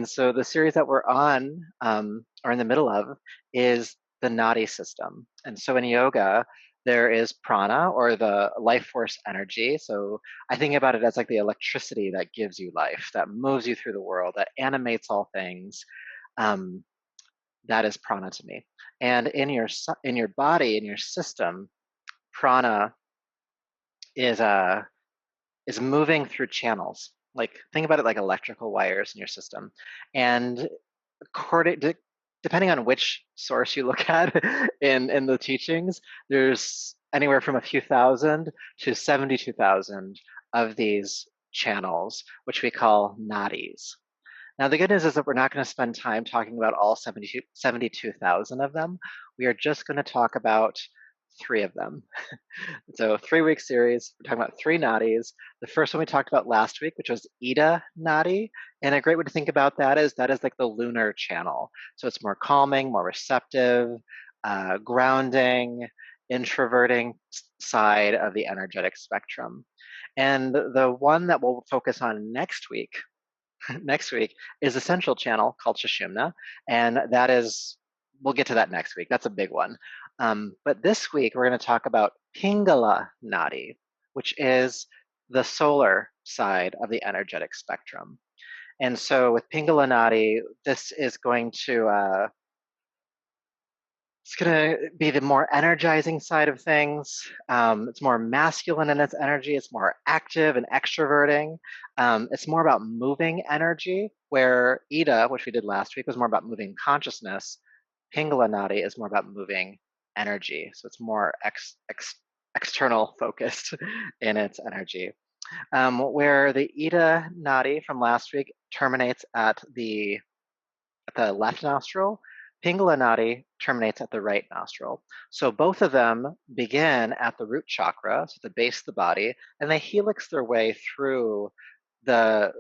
And so the series that we're on, or in the middle of, is the Nadi system. And so in yoga, there is prana, or the life force energy. So I think about it as like the electricity that gives you life, that moves you through the world, that animates all things. Um, that is prana to me. And in your body, in your system, prana is is moving through channels. Like think about it like electrical wires in your system, and according to, depending on which source you look at in the teachings, there's anywhere from a few thousand to 72,000 of these channels, which we call nadis. Now, the good news is that we're not going to spend time talking about all 72,000 of them. We are just going to talk about three of them. So 3-week series, we're talking about three nadis. The first one we talked about last week, which was Ida Nadi. And a great way to think about that is like the lunar channel. So it's more calming, more receptive, grounding, introverting side of the energetic spectrum. And the one that we'll focus on next week next week is Essential Channel called Sushumna, and that is, we'll get to that next week. That's a big one. But this week we're going to talk about Pingala Nadi, which is the solar side of the energetic spectrum. And so with Pingala Nadi, this is going to it's going to be the more energizing side of things. It's more masculine in its energy. It's more active and extroverting. It's more about moving energy, where Ida, which we did last week, was more about moving consciousness. Pingala Nadi is more about moving energy. So it's more external focused in its energy. Where the Ida Nadi from last week terminates at the left nostril, Pingala Nadi terminates at the right nostril. So both of them begin at the root chakra, so the base of the body, and they helix their way through the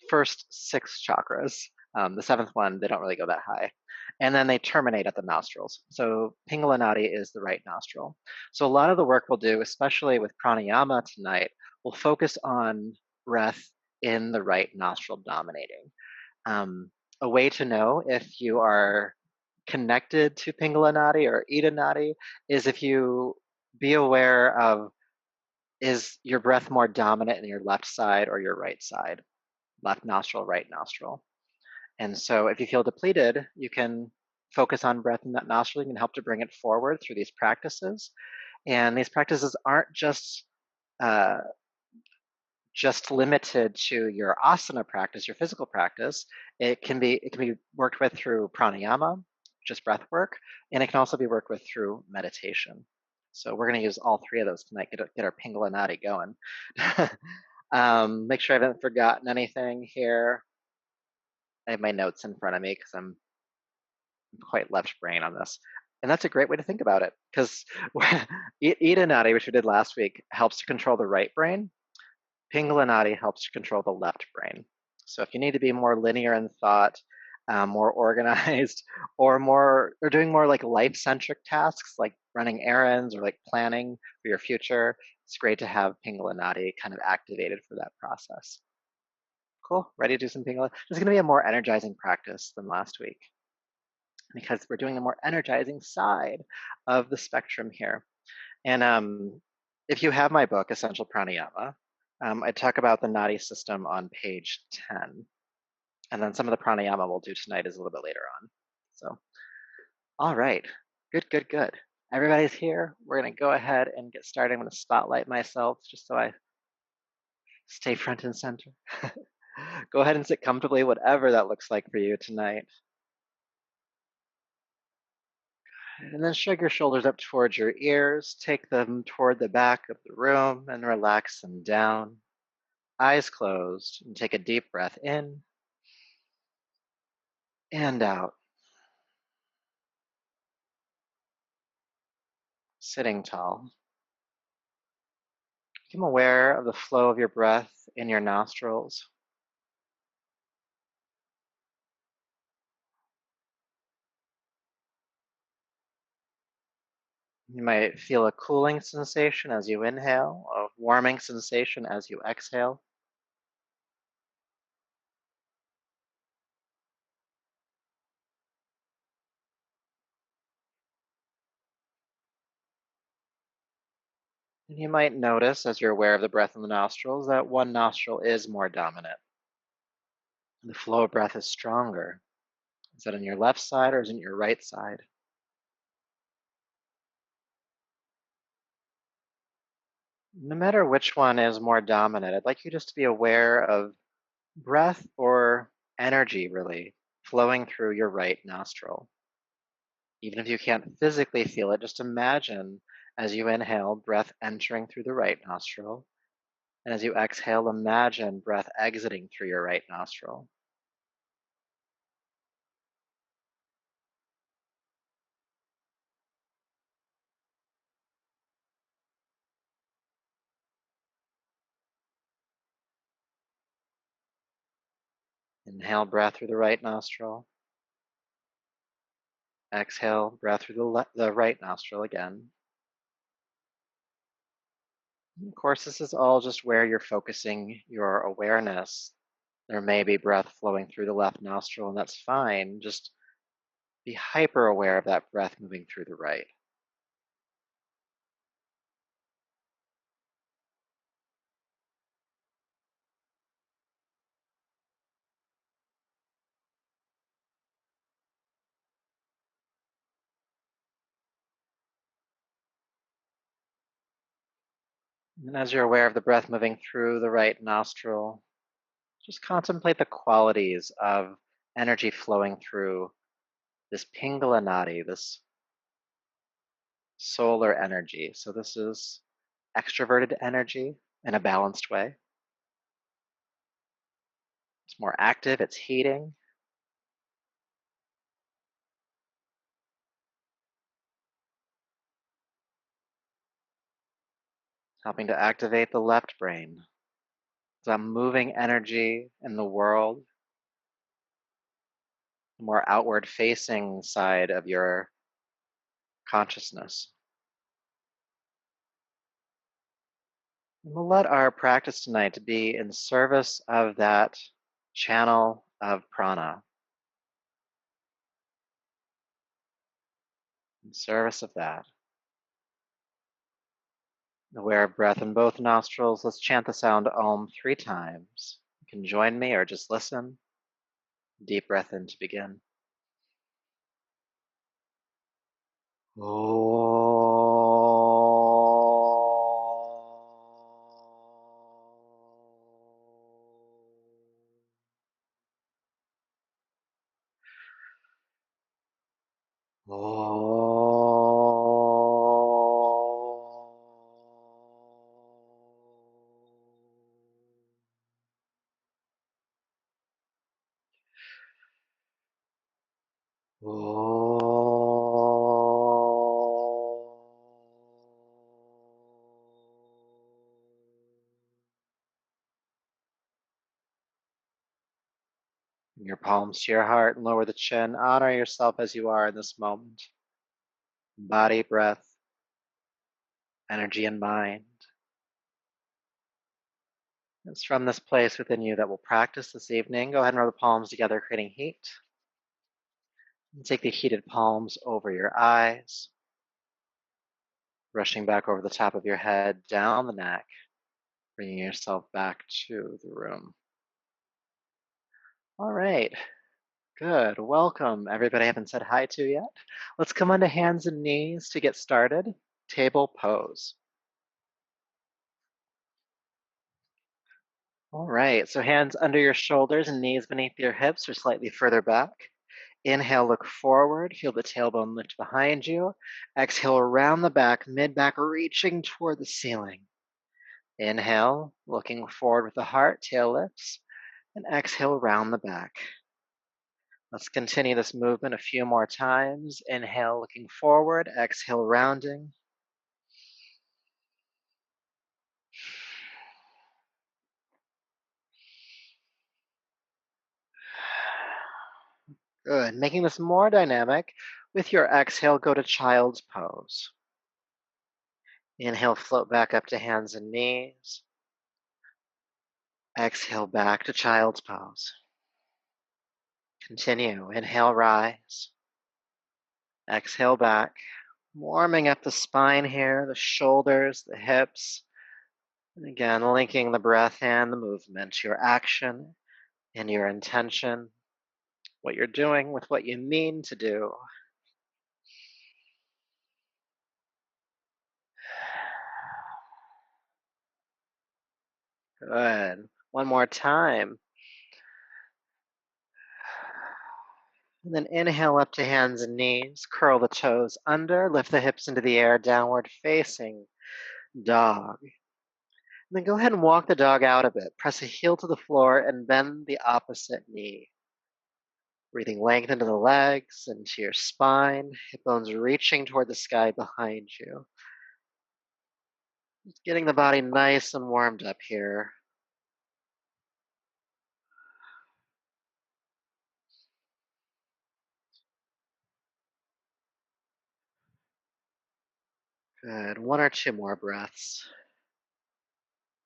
first 6 chakras. The 7th one, they don't really go that high. And then they terminate at the nostrils. So Pingala Nadi is the right nostril. So a lot of the work we'll do, especially with pranayama tonight, will focus on breath in the right nostril dominating. A way to know if you are connected to Pingala Nadi or Ida Nadi is if you be aware of, is your breath more dominant in your left side or your right side? Left nostril, right nostril. And so if you feel depleted, you can focus on breath in that nostril. You can help to bring it forward through these practices. And these practices aren't uh, just limited to your asana practice, your physical practice. It can be worked with through pranayama, just breath work, and it can also be worked with through meditation. So we're going to use all 3 of those tonight, get our Pingala Nadi going. Make sure I haven't forgotten anything here. I have my notes in front of me because I'm quite left brain on this. And that's a great way to think about it, because Ida Nadi, which we did last week, helps to control the right brain. Pingala Nadi helps to control the left brain. So if you need to be more linear in thought, more organized, or doing more like life-centric tasks, like running errands or like planning for your future, it's great to have Pingala Nadi kind of activated for that process. Cool, ready to do some Pingala? This is going to be a more energizing practice than last week, because we're doing the more energizing side of the spectrum here. And if you have my book, Essential Pranayama, I talk about the Nadi system on page 10. And then some of the pranayama we'll do tonight is a little bit later on. So, all right, good. Everybody's here. We're going to go ahead and get started. I'm going to spotlight myself just so I stay front and center. Go ahead and sit comfortably, whatever that looks like for you tonight. And then shrug your shoulders up towards your ears. Take them toward the back of the room and relax them down. Eyes closed, and take a deep breath in and out. Sitting tall. Become aware of the flow of your breath in your nostrils. You might feel a cooling sensation as you inhale, a warming sensation as you exhale. And you might notice, as you're aware of the breath in the nostrils, that one nostril is more dominant. The flow of breath is stronger. Is that on your left side or is it on your right side? No matter which one is more dominant, I'd like you just to be aware of breath or energy, really, flowing through your right nostril. Even if you can't physically feel it, just imagine as you inhale, breath entering through the right nostril. And as you exhale, imagine breath exiting through your right nostril. Inhale breath through the right nostril. Exhale breath through the right nostril again. And of course, this is all just where you're focusing your awareness. There may be breath flowing through the left nostril, and that's fine. Just be hyper aware of that breath moving through the right. And as you're aware of the breath moving through the right nostril, just contemplate the qualities of energy flowing through this Pingala Nadi, this solar energy. So this is extroverted energy in a balanced way. It's more active, it's heating, helping to activate the left brain. It's a moving energy in the world, the more outward facing side of your consciousness. And we'll let our practice tonight to be in service of that channel of prana, in service of that. Aware of breath in both nostrils, let's chant the sound Om 3 times. You can join me or just listen. Deep breath in to begin. Your palms to your heart and lower the chin. Honor yourself as you are in this moment. Body, breath, energy, and mind. It's from this place within you that we'll practice this evening. Go ahead and rub the palms together, creating heat. And take the heated palms over your eyes, brushing back over the top of your head, down the neck, bringing yourself back to the room. All right. Good. Welcome, everybody I haven't said hi to yet. Let's come onto hands and knees to get started. Table pose. All right, so hands under your shoulders and knees beneath your hips or slightly further back. Inhale, look forward, feel the tailbone lift behind you. Exhale, around the back, mid-back, reaching toward the ceiling. Inhale, looking forward with the heart, tail lifts, and exhale, round the back. Let's continue this movement a few more times. Inhale, looking forward, exhale, rounding. Good, making this more dynamic. With your exhale, go to child's pose. Inhale, float back up to hands and knees. Exhale, back to child's pose. Continue. Inhale, rise. Exhale, back. Warming up the spine here, the shoulders, the hips. And again, linking the breath and the movement, your action and your intention, what you're doing with what you mean to do. Good. One more time. And then inhale up to hands and knees. Curl the toes under. Lift the hips into the air. Downward facing dog. And then go ahead and walk the dog out a bit. Press a heel to the floor and bend the opposite knee. Breathing length into the legs, into your spine. Hip bones reaching toward the sky behind you. Just getting the body nice and warmed up here. Good. One or two more breaths.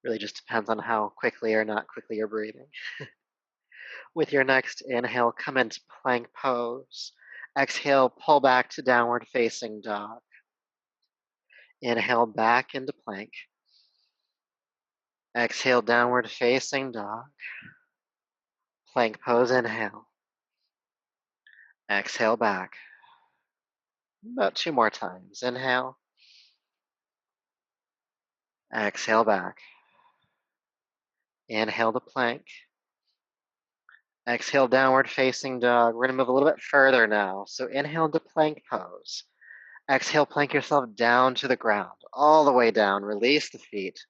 Really just depends on how quickly or not quickly you're breathing. With your next inhale, come into plank pose. Exhale, pull back to downward facing dog. Inhale back into plank. Exhale, downward facing dog. Plank pose, inhale. Exhale back. About two more times. Inhale. Exhale back. Inhale to plank. Exhale, downward facing dog. We're going to move a little bit further now. So inhale to plank pose. Exhale, plank yourself down to the ground, all the way down. Release the feet.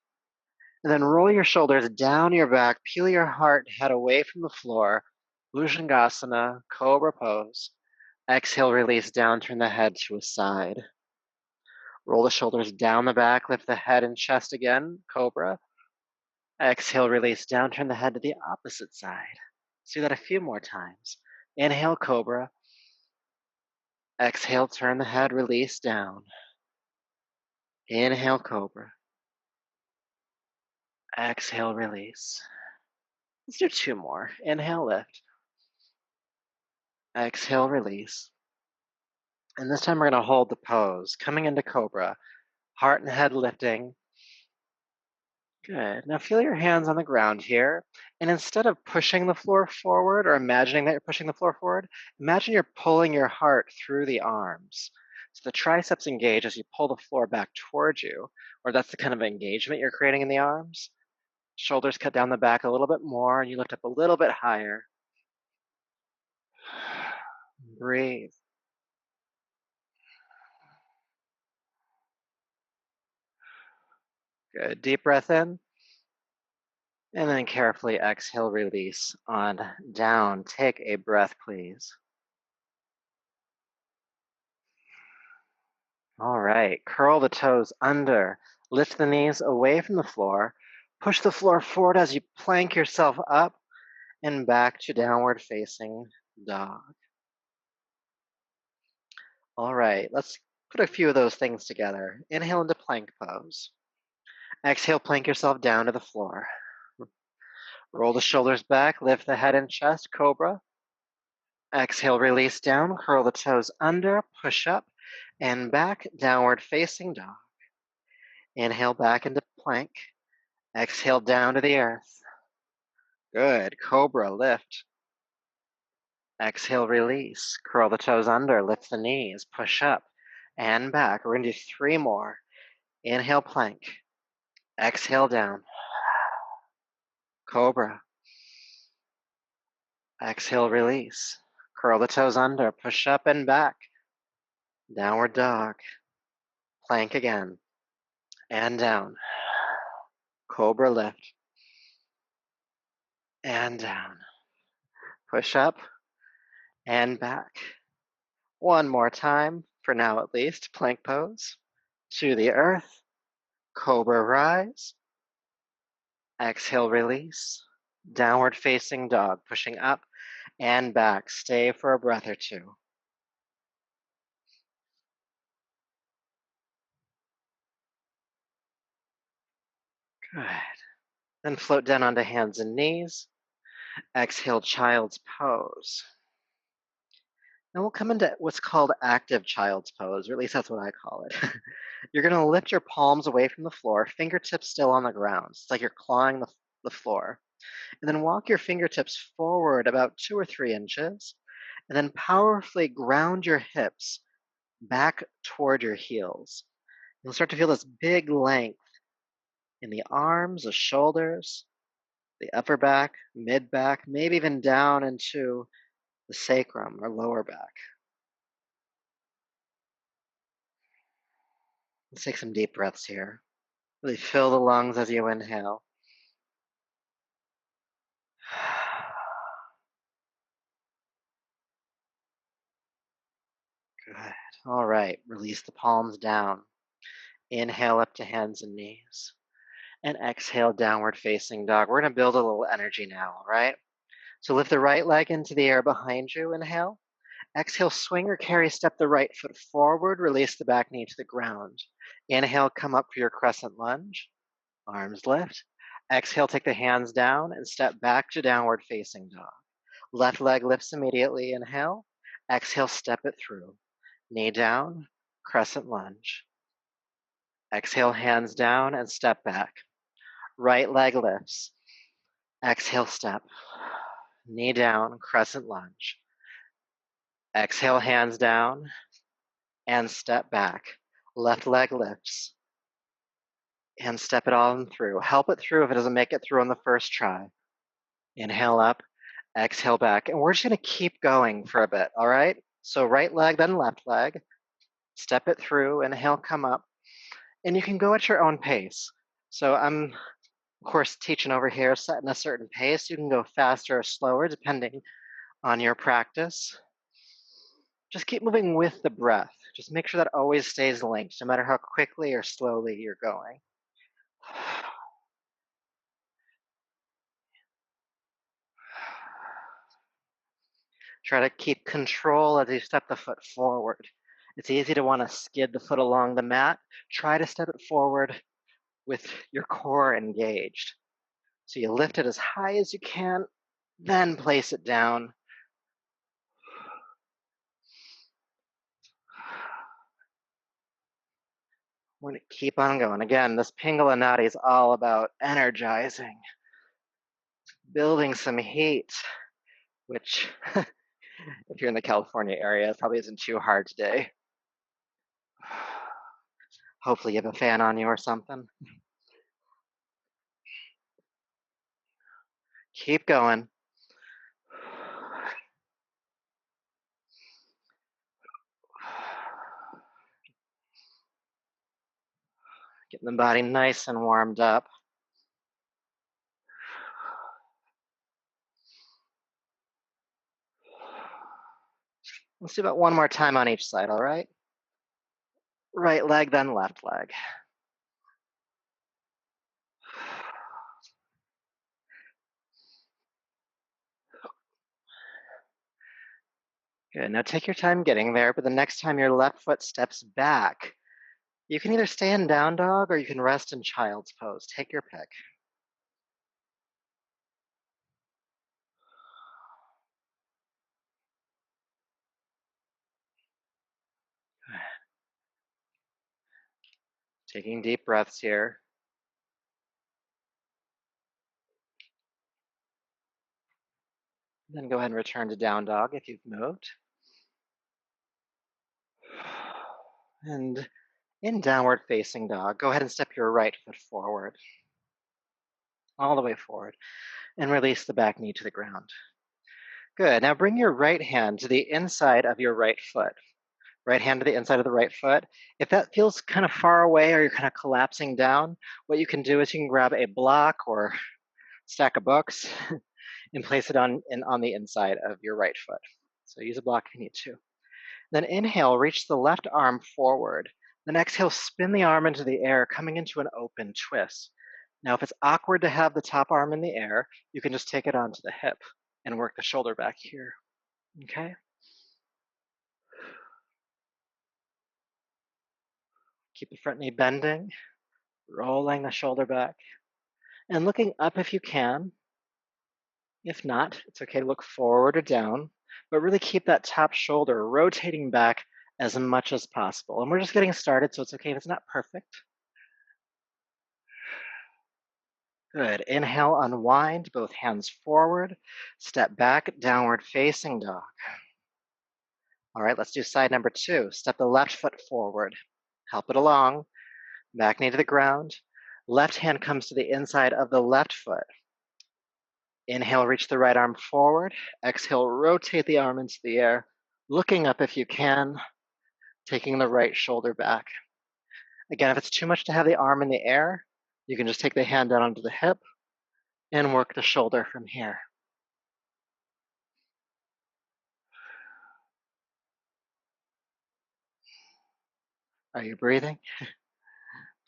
And then roll your shoulders down your back. Peel your heart, head away from the floor. Bhujangasana, cobra pose. Exhale, release down, turn the head to a side. Roll the shoulders down the back, lift the head and chest again, cobra. Exhale, release down, turn the head to the opposite side. Let's do that a few more times. Inhale, cobra. Exhale, turn the head, release down. Inhale, cobra. Exhale, release. Let's do two more. Inhale, lift. Exhale, release. And this time we're going to hold the pose, coming into cobra. Heart and head lifting. Good. Now feel your hands on the ground here. And instead of pushing the floor forward or imagining that you're pushing the floor forward, imagine you're pulling your heart through the arms. So the triceps engage as you pull the floor back towards you, or that's the kind of engagement you're creating in the arms. Shoulders cut down the back a little bit more, and you lift up a little bit higher. Breathe. Good. Deep breath in. And then carefully exhale, release on down. Take a breath, please. All right. Curl the toes under. Lift the knees away from the floor. Push the floor forward as you plank yourself up and back to downward facing dog. All right. Let's put a few of those things together. Inhale into plank pose. Exhale, plank yourself down to the floor. Roll the shoulders back, lift the head and chest, cobra. Exhale, release down, curl the toes under, push up and back, downward facing dog. Inhale back into plank. Exhale down to the earth. Good, cobra, lift. Exhale, release, curl the toes under, lift the knees, push up and back. We're gonna do three more. Inhale, plank. Exhale down. Cobra. Exhale, release. Curl the toes under, push up and back. Downward dog. Plank again. And down. Cobra lift. And down. Push up and back. One more time, for now at least. Plank pose. To the earth. Cobra rise. Exhale, release. Downward facing dog. Pushing up and back. Stay for a breath or two. Good. Then float down onto hands and knees. Exhale, child's pose. Now we'll come into what's called active child's pose, or at least that's what I call it. You're going to lift your palms away from the floor, fingertips still on the ground. It's like you're clawing the floor. And then walk your fingertips forward about 2 or 3 inches, and then powerfully ground your hips back toward your heels. You'll start to feel this big length in the arms, the shoulders, the upper back, mid back, maybe even down into the sacrum or lower back. Let's take some deep breaths here. Really fill the lungs as you inhale. Good. All right, release the palms down. Inhale up to hands and knees. And exhale, downward facing dog. We're going to build a little energy now, all right? So lift the right leg into the air behind you. Inhale. Exhale, swing or carry step the right foot forward. Release the back knee to the ground. Inhale, come up for your crescent lunge. Arms lift. Exhale, take the hands down and step back to downward facing dog. Left leg lifts immediately. Inhale. Exhale, step it through. Knee down, crescent lunge. Exhale, hands down and step back. Right leg lifts. Exhale, step. Knee down, crescent lunge. Exhale, hands down and step back. Left leg lifts and step it on through. Help it through if it doesn't make it through on the first try. Inhale up, exhale back. And we're just going to keep going for a bit, all right? So right leg, then left leg. Step it through. Inhale, come up. And you can go at your own pace. So I'm, of course, teaching over here, setting a certain pace. You can go faster or slower depending on your practice. Just keep moving with the breath. Just make sure that always stays linked, no matter how quickly or slowly you're going. Try to keep control as you step the foot forward. It's easy to want to skid the foot along the mat. Try to step it forward with your core engaged. So you lift it as high as you can, then place it down. We're going to keep on going. Again, this Pingala Nadi is all about energizing, building some heat, which if you're in the California area, probably isn't too hard today. Hopefully you have a fan on you or something. Keep going. Getting the body nice and warmed up. Let's do about one more time on each side, all right? Right leg, then left leg. Good, now take your time getting there, but the next time your left foot steps back, you can either stay in down dog or you can rest in child's pose. Take your pick. Taking deep breaths here. Then go ahead and return to down dog if you've moved. And in downward facing dog, go ahead and step your right foot forward, all the way forward, and release the back knee to the ground. Good, now bring your right hand to the inside of your right foot. Right hand to the inside of the right foot. If that feels kind of far away or you're kind of collapsing down, what you can do is you can grab a block or stack of books and place it on the inside of your right foot. So use a block if you need to. Then inhale, reach the left arm forward. Then exhale, spin the arm into the air, coming into an open twist. Now, if it's awkward to have the top arm in the air, you can just take it onto the hip and work the shoulder back here, okay? Keep the front knee bending, rolling the shoulder back, and looking up if you can. If not, it's okay to look forward or down. but really keep that top shoulder rotating back as much as possible. And we're just getting started, so it's okay if it's not perfect. Good. Inhale, unwind, both hands forward. Step back, downward facing dog. All right, let's do side number 2. Step the left foot forward. Help it along. Back knee to the ground. Left hand comes to the inside of the left foot. Inhale, reach the right arm forward. Exhale, rotate the arm into the air, looking up if you can, taking the right shoulder back. Again, if it's too much to have the arm in the air, you can just take the hand down onto the hip and work the shoulder from here. Are you breathing?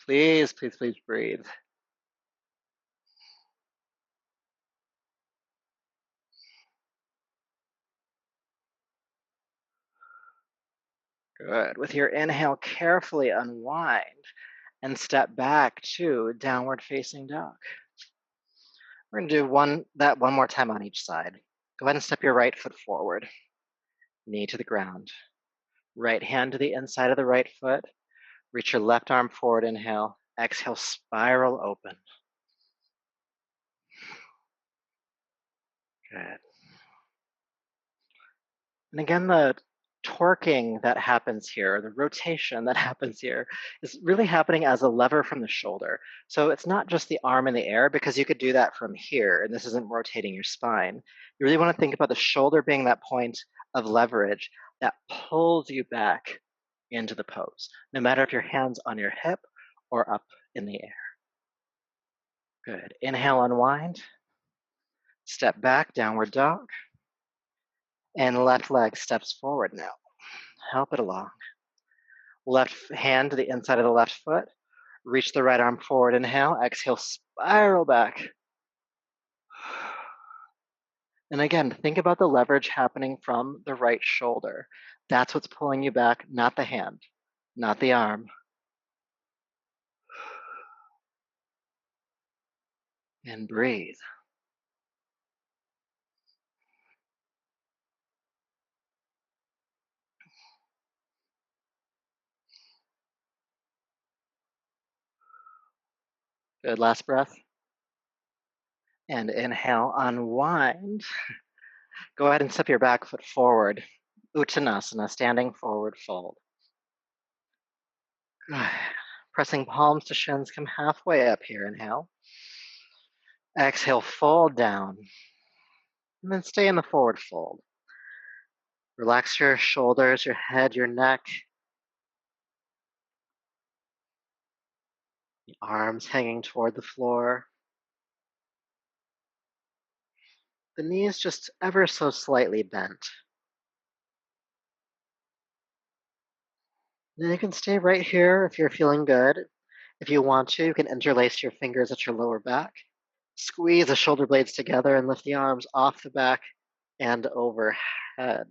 Please, please, please breathe. Good. With your inhale, carefully unwind and step back to downward facing dog. We're going to do that one more time on each side. Go ahead and step your right foot forward, knee to the ground. Right hand to the inside of the right foot. Reach your left arm forward, inhale. Exhale, spiral open. Good. And again, the torquing that happens here, the rotation that happens here, is really happening as a lever from the shoulder. So it's not just the arm in the air, because you could do that from here, and this isn't rotating your spine. You really want to think about the shoulder being that point of leverage that pulls you back into the pose, no matter if your hand's on your hip or up in the air. Good. Inhale, unwind. Step back, downward dog. And left leg steps forward now. Help it along. Left hand to the inside of the left foot. Reach the right arm forward, inhale. Exhale, spiral back. And again, think about the leverage happening from the right shoulder. That's what's pulling you back, not the hand, not the arm. And breathe. Good, last breath. And inhale, unwind. Go ahead and step your back foot forward. Uttanasana, standing forward fold. Good. Pressing palms to shins, come halfway up here, inhale. Exhale, fold down. And then stay in the forward fold. Relax your shoulders, your head, your neck. The arms hanging toward the floor. The knees just ever so slightly bent. And you can stay right here if you're feeling good. If you want to, you can interlace your fingers at your lower back. Squeeze the shoulder blades together and lift the arms off the back and overhead.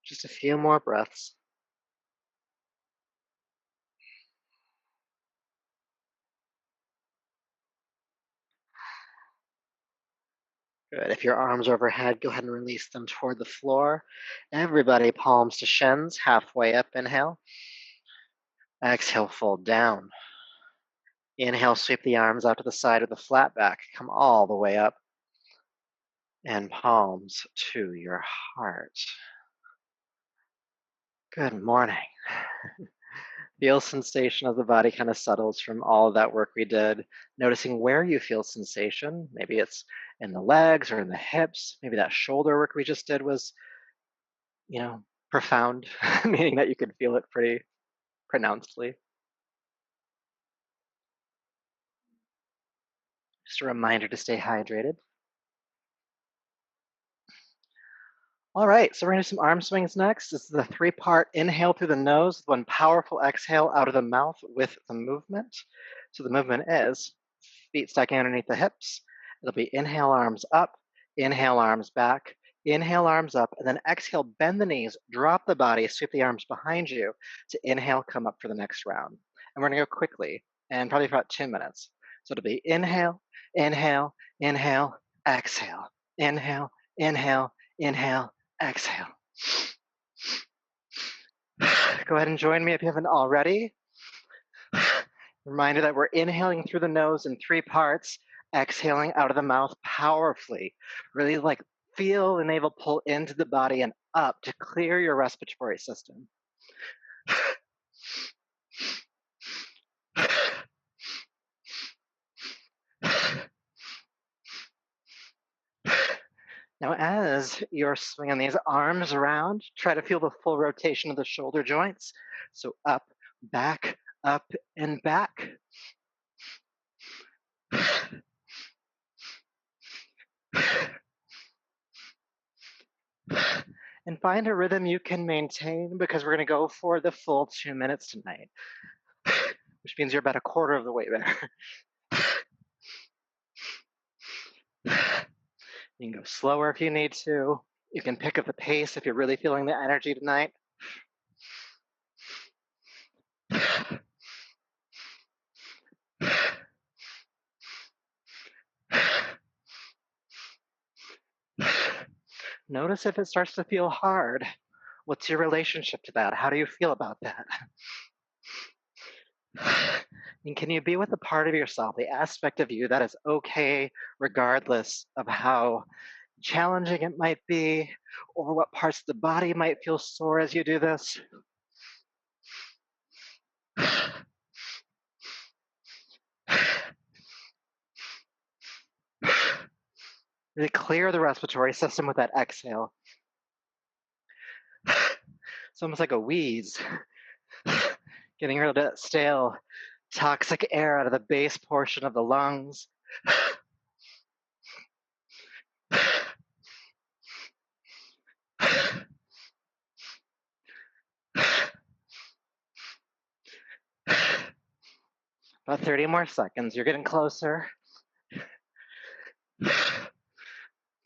Just a few more breaths. Good. If your arms are overhead, go ahead and release them toward the floor. Everybody, palms to shins, halfway up, inhale. Exhale, fold down. Inhale, sweep the arms out to the side of the flat back. Come all the way up. And palms to your heart. Good morning. Feel sensation as the body kind of settles from all of that work we did. Noticing where you feel sensation. Maybe it's in the legs or in the hips. Maybe that shoulder work we just did was, profound, meaning that you could feel it pretty pronouncedly. Just a reminder to stay hydrated. All right, so we're gonna do some arm swings next. This is a 3-part inhale through the nose, one powerful exhale out of the mouth with the movement. So the movement is feet stacking underneath the hips. It'll be inhale, arms up, inhale, arms back, Inhale, arms up, and then exhale, bend the knees, drop the body, sweep the arms behind you to inhale, come up for the next round. And we're gonna go quickly, and probably for about 2 minutes. So it'll be inhale, inhale, inhale, exhale, inhale, inhale, inhale, exhale. Go ahead and join me if you haven't already. Reminder that we're inhaling through the nose in 3 parts, exhaling out of the mouth powerfully. Really like feel the navel pull into the body and up to clear your respiratory system. Now, as you're swinging these arms around, try to feel the full rotation of the shoulder joints. So up, and back. And find a rhythm you can maintain, because we're going to go for the full 2 minutes tonight, which means you're about a quarter of the way there. You can go slower if you need to. You can pick up the pace if you're really feeling the energy tonight. Notice if it starts to feel hard. What's your relationship to that? How do you feel about that? And can you be with the part of yourself, the aspect of you that is okay, regardless of how challenging it might be, or what parts of the body might feel sore as you do this? Really clear the respiratory system with that exhale. It's almost like a wheeze, getting rid of that stale, toxic air out of the base portion of the lungs. About 30 more seconds. You're getting closer.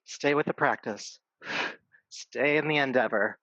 Stay with the practice. Stay in the endeavor.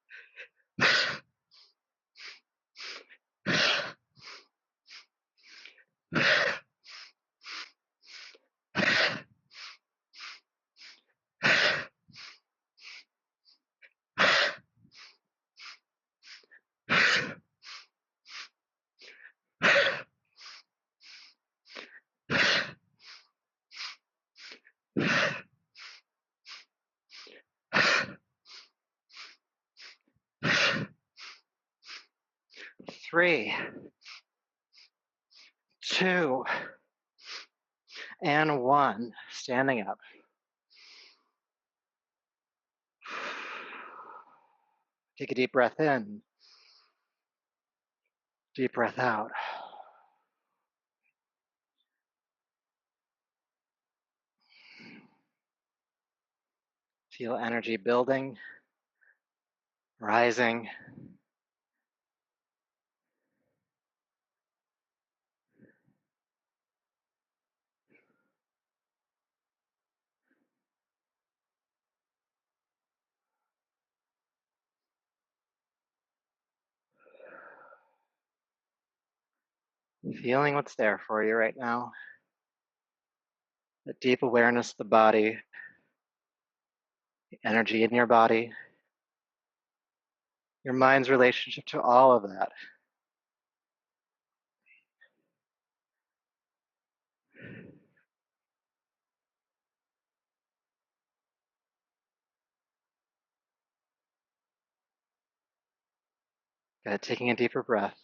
3, 2, and 1. Standing up. Take a deep breath in. Deep breath out. Feel energy building, rising. Feeling what's there for you right now. The deep awareness of the body, the energy in your body, your mind's relationship to all of that. Good, taking a deeper breath.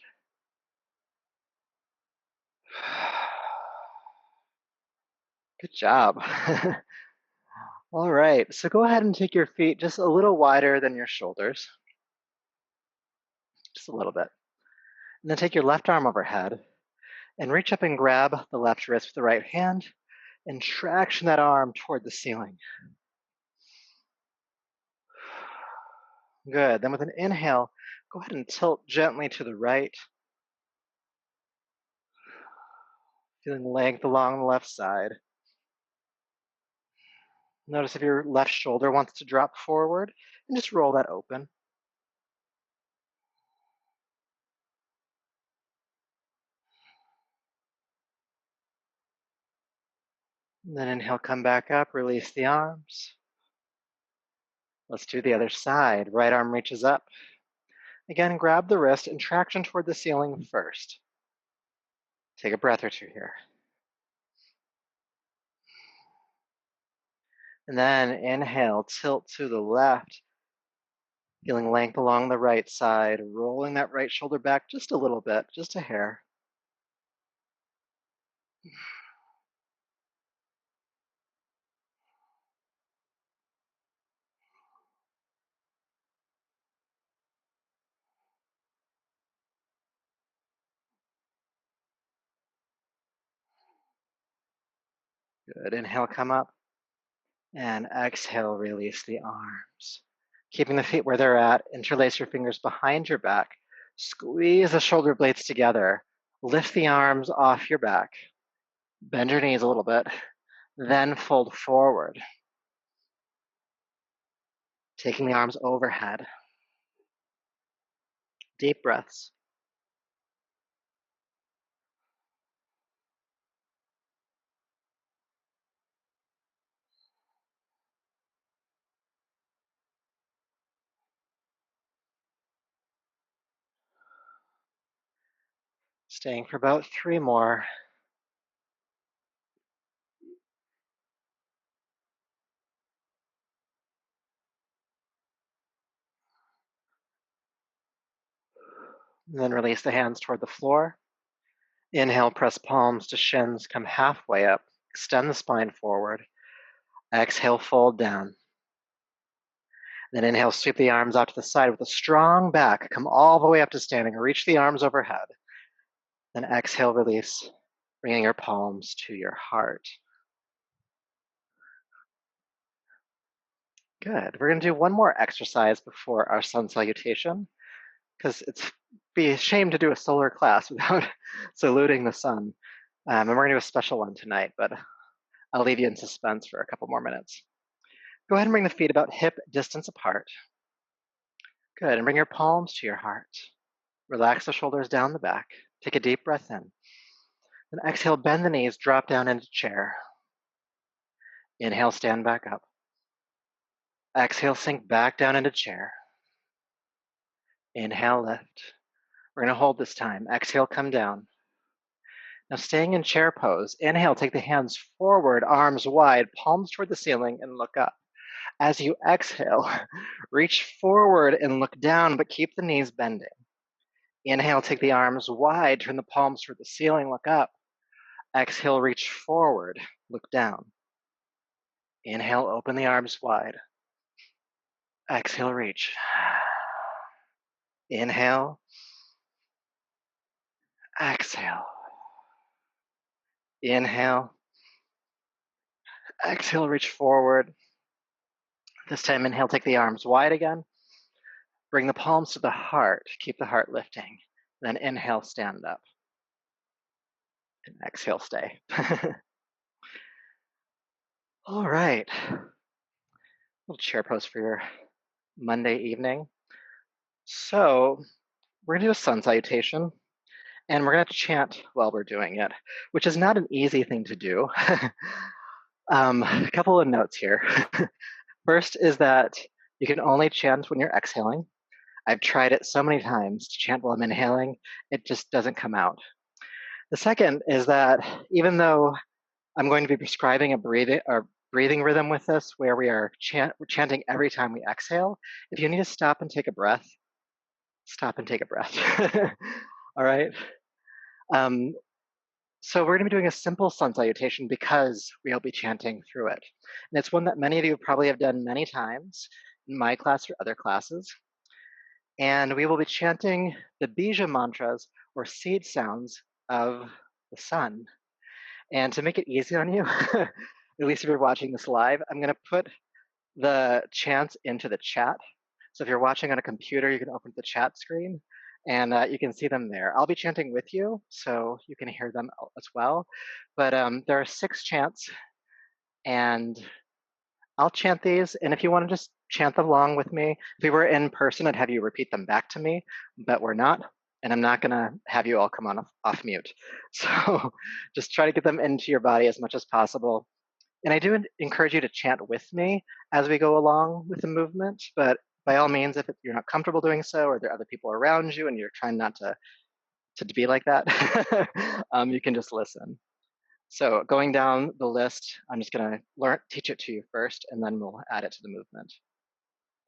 Good job. All right, so go ahead and take your feet just a little wider than your shoulders. Just a little bit. And then take your left arm overhead and reach up and grab the left wrist with the right hand and traction that arm toward the ceiling. Good. Then with an inhale, go ahead and tilt gently to the right. Feeling length along the left side. Notice if your left shoulder wants to drop forward, and just roll that open. And then inhale, come back up, release the arms. Let's do the other side. Right arm reaches up. Again, grab the wrist and traction toward the ceiling first. Take a breath or two here. And then inhale, tilt to the left, feeling length along the right side, rolling that right shoulder back just a little bit, just a hair. Good. Inhale, come up. And exhale, release the arms. Keeping the feet where they're at, interlace your fingers behind your back. Squeeze the shoulder blades together. Lift the arms off your back. Bend your knees a little bit. Then fold forward. Taking the arms overhead. Deep breaths. Staying for about 3 more. And then release the hands toward the floor. Inhale, press palms to shins, come halfway up. Extend the spine forward. Exhale, fold down. Then inhale, sweep the arms out to the side with a strong back. Come all the way up to standing. Reach the arms overhead. Then exhale, release, bringing your palms to your heart. Good. We're going to do one more exercise before our sun salutation, because it's be a shame to do a solar class without saluting the sun. And we're going to do a special one tonight, but I'll leave you in suspense for a couple more minutes. Go ahead and bring the feet about hip distance apart. Good. And bring your palms to your heart. Relax the shoulders down the back. Take a deep breath in. Then exhale, bend the knees, drop down into chair. Inhale, stand back up. Exhale, sink back down into chair. Inhale, lift. We're going to hold this time. Exhale, come down. Now staying in chair pose, inhale, take the hands forward, arms wide, palms toward the ceiling, and look up. As you exhale, reach forward and look down, but keep the knees bending. Inhale, take the arms wide, turn the palms toward the ceiling, look up. Exhale, reach forward, look down. Inhale, open the arms wide. Exhale, reach. Inhale. Exhale. Inhale. Exhale, reach forward. This time, inhale, take the arms wide again. Bring the palms to the heart. Keep the heart lifting. Then inhale, stand up. And exhale, stay. All right. Little chair pose for your Monday evening. So we're going to do a sun salutation, and we're going to chant while we're doing it, which is not an easy thing to do. A couple of notes here. First is that you can only chant when you're exhaling. I've tried it so many times to chant while I'm inhaling, it just doesn't come out. The second is that even though I'm going to be prescribing a breathing rhythm with this, where we're chanting every time we exhale, if you need to stop and take a breath, stop and take a breath. All right. So we're going to be doing a simple sun salutation because we'll be chanting through it. And it's one that many of you probably have done many times in my class or other classes. And we will be chanting the bija mantras or seed sounds of the sun. And to make it easy on you, at least if you're watching this live, I'm going to put the chants into the chat. So if you're watching on a computer, you can open the chat screen and you can see them there. I'll be chanting with you, so you can hear them as well. But there are 6 chants, and I'll chant these, and if you want to just chant them along with me, if we were in person, I'd have you repeat them back to me, but we're not, and I'm not going to have you all come on off mute. So just try to get them into your body as much as possible. And I do encourage you to chant with me as we go along with the movement, but by all means, if you're not comfortable doing so, or there are other people around you and you're trying not to be like that, you can just listen. So going down the list, I'm just going to teach it to you first, and then we'll add it to the movement.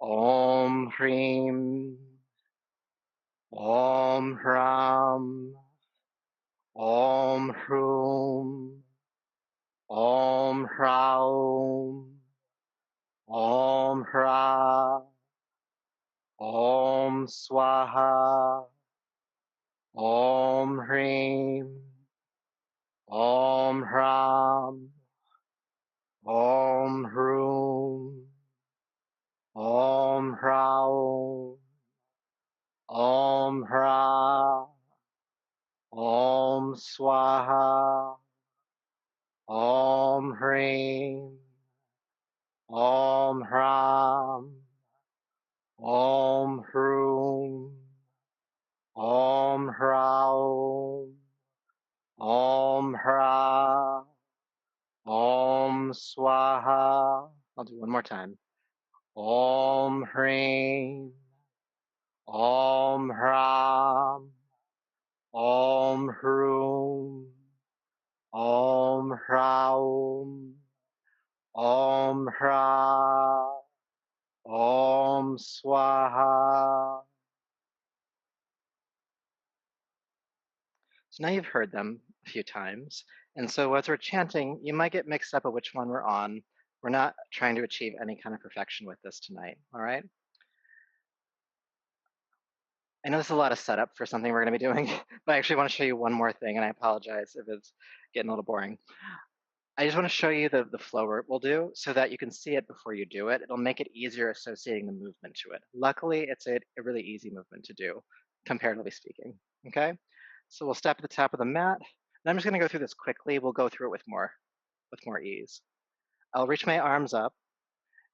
Om Hrim, Om Hram, Om Hrum, Om Hraum, Om Hra, Om Swaha, Om Hrim, Om Hram, Om Hrum, Om Hraum, Om Hra, Om Swaha, Om Hrim, Om Hram, Om Hrum, Om Hraum, Om Hra, Om Swaha. I'll do one more time. Om Hrim, Om Hram, Om Hrum, Om Hraum, Om Hra, Om Swaha. So now you've heard them a few times. And so as we're chanting, you might get mixed up at which one we're on. We're not trying to achieve any kind of perfection with this tonight, all right? I know this is a lot of setup for something we're going to be doing, but I actually want to show you one more thing, and I apologize if it's getting a little boring. I just want to show you the flow we'll do so that you can see it before you do it. It'll make it easier associating the movement to it. Luckily, it's a really easy movement to do, comparatively speaking, okay? So we'll step at the top of the mat, and I'm just going to go through this quickly. We'll go through it with more ease. I'll reach my arms up,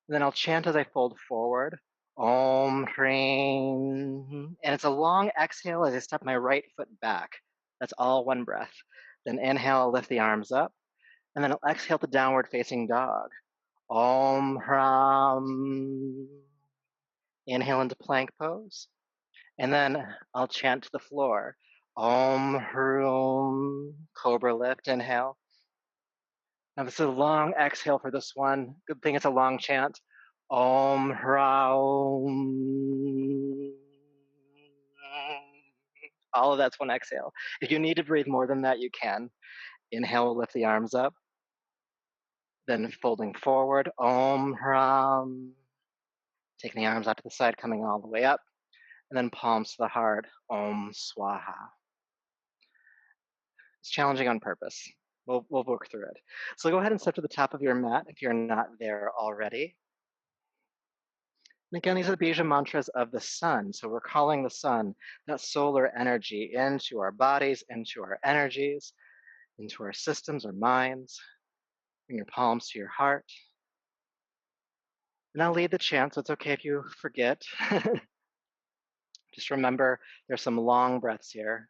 and then I'll chant as I fold forward. Om Hring. And it's a long exhale as I step my right foot back. That's all one breath. Then inhale, lift the arms up, and then I'll exhale to downward facing dog. Om Hram. Inhale into plank pose. And then I'll chant to the floor. Om Hrum. Cobra lift, inhale. Now this is a long exhale for this one. Good thing it's a long chant. Om Hraum. All of that's one exhale. If you need to breathe more than that, you can. Inhale, lift the arms up. Then folding forward. Om Hram. Taking the arms out to the side, coming all the way up. And then palms to the heart. Om Swaha. It's challenging on purpose. We'll work through it. So go ahead and step to the top of your mat if you're not there already. And again, these are the Bija mantras of the sun. So we're calling the sun, that solar energy, into our bodies, into our energies, into our systems, our minds. Bring your palms to your heart. And I'll lead the chant, so it's okay if you forget. Just remember, there's some long breaths here,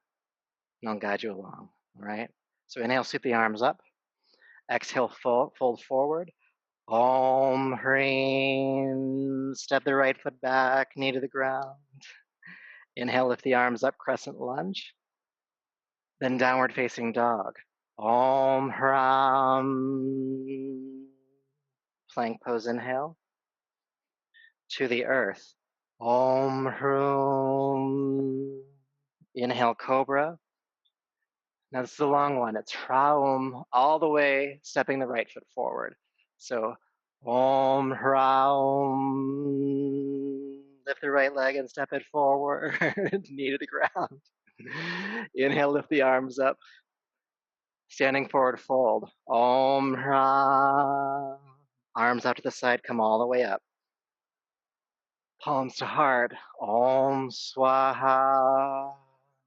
and I'll guide you along, all right? So inhale, sweep the arms up. Exhale, fold forward. Om Hrim. Step the right foot back, knee to the ground. Inhale, lift the arms up, crescent lunge. Then downward facing dog. Om Hram. Plank pose, inhale. To the earth. Om Hrum. Inhale, cobra. Now this is a long one. It's Hraum, all the way, stepping the right foot forward. So Om Hraum. Lift the right leg and step it forward, knee to the ground. Inhale, lift the arms up. Standing forward fold. Om Hra. Arms out to the side, come all the way up. Palms to heart. Om Swaha.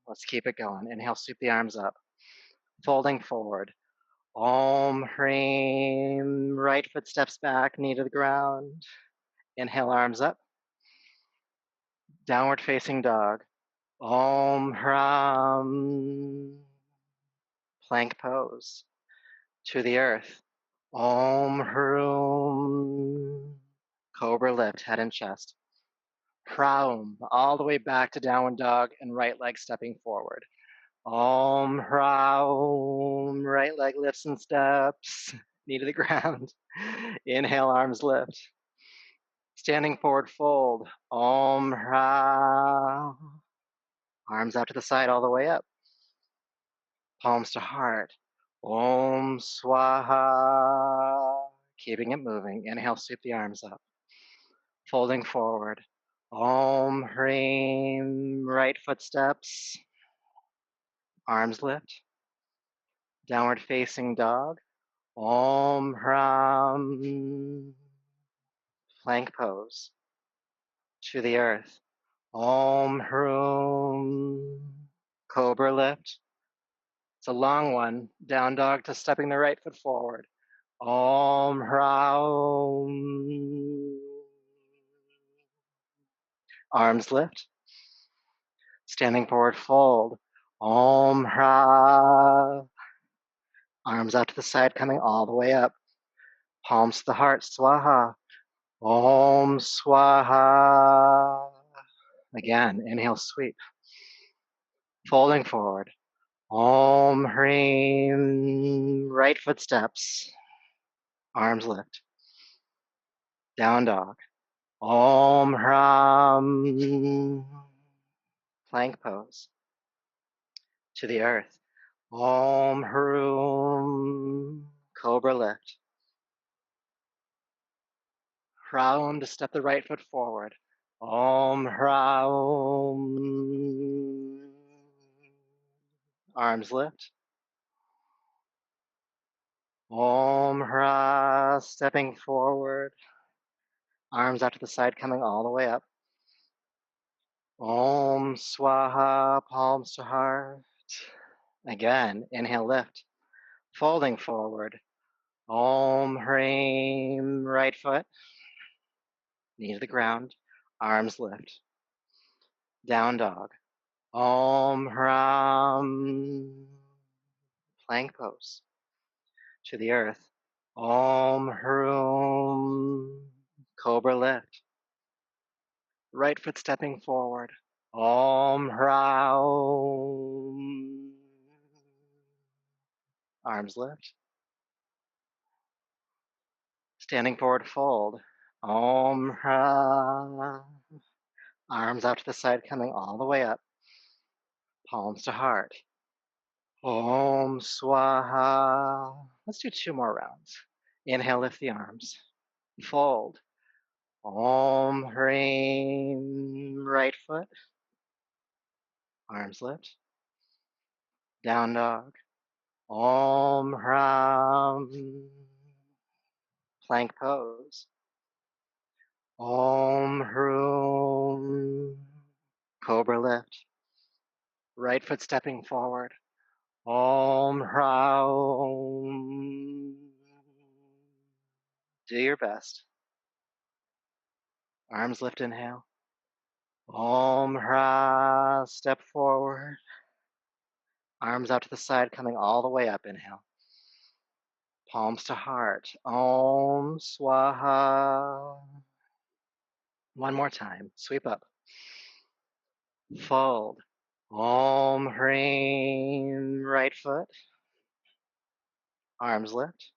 Let's keep it going. Inhale, sweep the arms up. Folding forward. Om Hreem. Right foot steps back, knee to the ground. Inhale, arms up. Downward facing dog. Om Hram. Plank pose. To the earth. Om Hroom. Cobra lift, head and chest. Hraum, all the way back to downward dog and right leg stepping forward. Om Hraum, right leg lifts and steps, knee to the ground. Inhale, arms lift. Standing forward fold. Om Hra. Arms out to the side all the way up. Palms to heart. Om Swaha. Keeping it moving. Inhale, sweep the arms up. Folding forward. Om Hreem. Right footsteps. Arms lift. Downward facing dog. Om Hram. Plank pose. To the earth. Om Hroom. Cobra lift. It's a long one. Down dog to stepping the right foot forward. Om Hraum. Arms lift. Standing forward fold. Om Hra. Arms out to the side, coming all the way up. Palms to the heart. Swaha. Om Swaha. Again, inhale, sweep. Folding forward. Om Hreem. Right footsteps. Arms lift. Down dog. Om Hram. Plank pose. To the earth. Om Hroom. Cobra lift. Hraum to step the right foot forward. Om Hraum. Arms lift. Om Hra. Stepping forward. Arms out to the side, coming all the way up. Om Swaha. Palms to heart. Again, inhale, lift. Folding forward. Om Hreem. Right foot. Knee to the ground. Arms lift. Down dog. Om Hram. Plank pose. To the earth. Om Hroom. Cobra lift. Right foot stepping forward. Om Hraum. Arms lift. Standing forward fold. Om Hra. Arms out to the side, coming all the way up. Palms to heart. Om Swaha. Let's do 2 more rounds. Inhale, lift the arms. Fold. Om Hreem. Right foot. Arms lift. Down dog. Om Hram. Plank pose. Om Hroom. Cobra lift. Right foot stepping forward. Om Hraum. Do your best. Arms lift, inhale. Om Hra. Step forward. Arms out to the side, coming all the way up, inhale. Palms to heart. Om Swaha. One more time. Sweep up. Fold. Om Hreem. Right foot. Arms lift.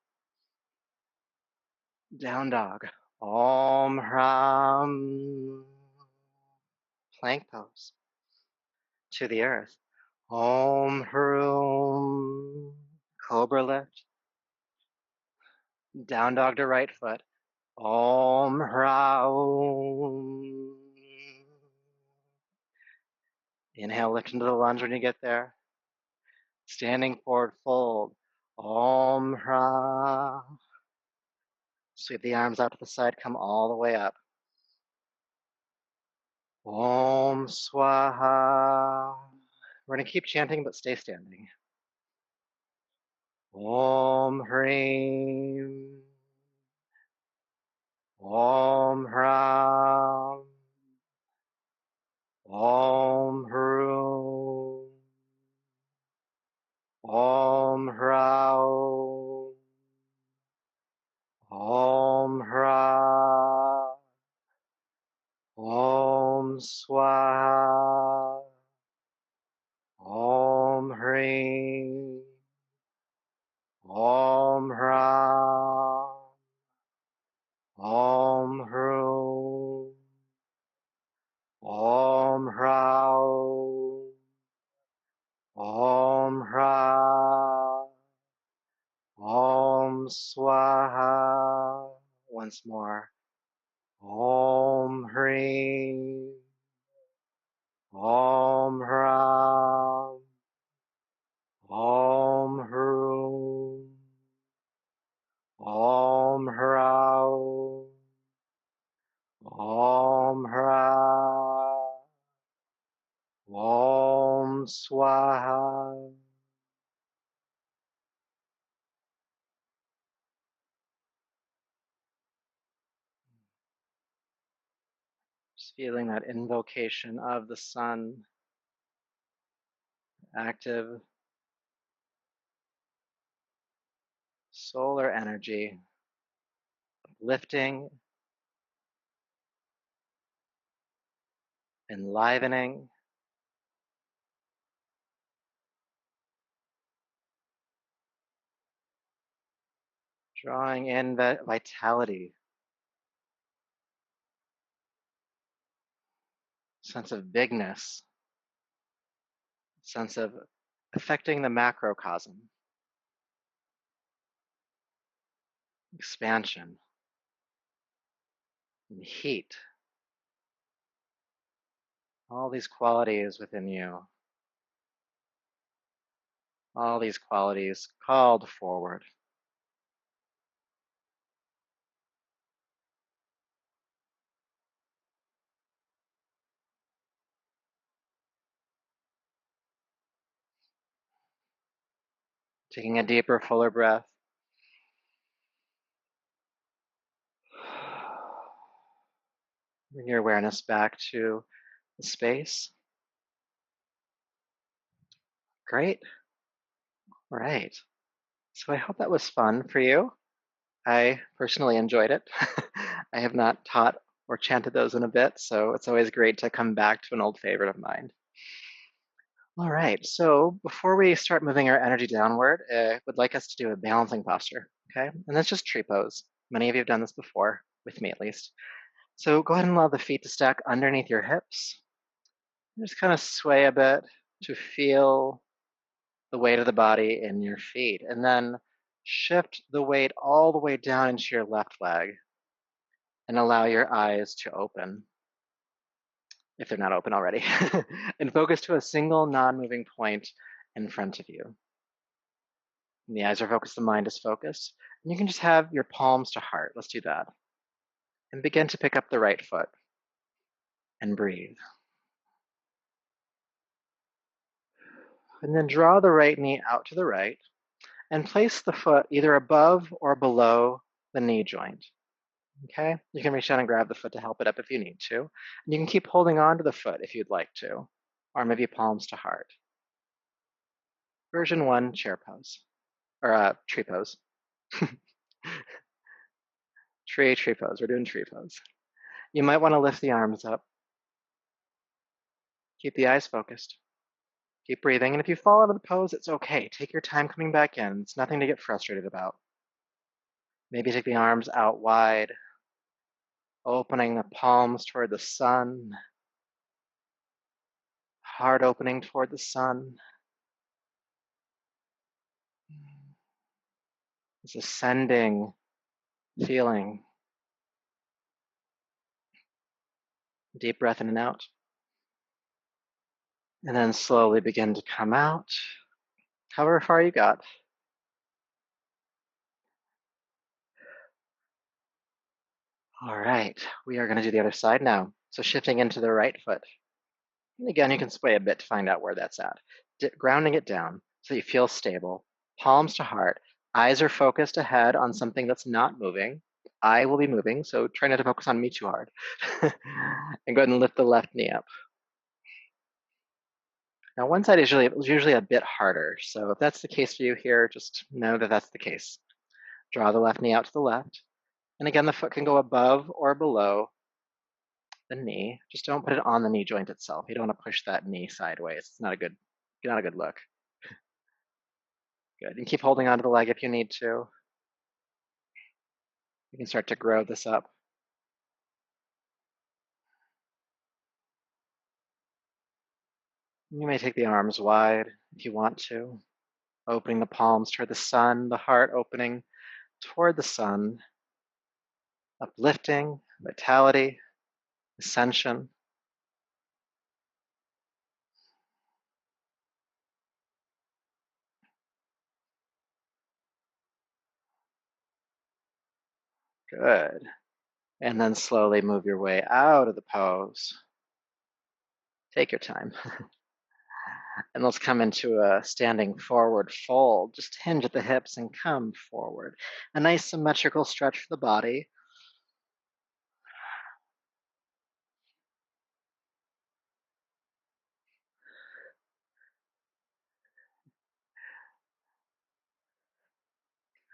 Down dog. Om Hram. Plank pose. To the earth. Om Hroom. Cobra lift. Down dog to right foot. Om Hraum. Inhale, lift into the lunge when you get there. Standing forward fold. Om Hra. Sweep the arms out to the side, come all the way up. Om Swaha. We're going to keep chanting, but stay standing. Om Hreem. Om Hram. Om Hroom. Om Hrau. Om Hra. Om Swaha. Om Hreem. Om Hram. Om Hroom. Om Hrau. Om Hra. Om Swaha. Once more. Om Hreem. Om Hram. Om Hroom. Om Hrau. Om Hra. Om Swaha. Just feeling that invocation of the sun, active solar energy, lifting, enlivening, drawing in that vitality, sense of bigness, sense of affecting the macrocosm, expansion, and heat, all these qualities within you, all these qualities called forward. Taking a deeper, fuller breath. Bring your awareness back to the space. Great. All right. So I hope that was fun for you. I personally enjoyed it. I have not taught or chanted those in a bit, so it's always great to come back to an old favorite of mine. All right, so before we start moving our energy downward, I would like us to do a balancing posture, okay? And that's just tree pose. Many of you have done this before, with me at least. So go ahead and allow the feet to stack underneath your hips. Just kind of sway a bit to feel the weight of the body in your feet, and then shift the weight all the way down into your left leg and allow your eyes to open if they're not open already, and focus to a single non-moving point in front of you. And the eyes are focused, the mind is focused. And you can just have your palms to heart. Let's do that. And begin to pick up the right foot and breathe. And then draw the right knee out to the right and place the foot either above or below the knee joint. Okay? You can reach down and grab the foot to help it up if you need to. And you can keep holding on to the foot if you'd like to, or maybe palms to heart. Version 1, chair pose, or tree pose. Tree pose. We're doing tree pose. You might want to lift the arms up. Keep the eyes focused. Keep breathing. And if you fall out of the pose, it's okay. Take your time coming back in. It's nothing to get frustrated about. Maybe take the arms out wide, opening the palms toward the sun, heart opening toward the sun. This ascending feeling. Deep breath in and out. And then slowly begin to come out, however far you got. All right, we are going to do the other side now. So shifting into the right foot. And again, you can sway a bit to find out where that's at. Grounding it down so you feel stable. palms to heart. Eyes are focused ahead on something that's not moving. I will be moving, so try not to focus on me too hard. And go ahead and lift the left knee up. Now, one side is usually a bit harder, so if that's the case for you here, just know that that's the case. Draw the left knee out to the left. And again, the foot can go above or below the knee. Just don't put it on the knee joint itself. You don't want to push that knee sideways. It's not a good look. Good. And keep holding onto the leg if you need to. You can start to grow this up. You may take the arms wide if you want to, opening the palms toward the sun, the heart opening toward the sun, uplifting, vitality, ascension. Good. And then slowly move your way out of the pose. Take your time. And let's come into a standing forward fold. Just hinge at the hips and come forward. A nice symmetrical stretch for the body.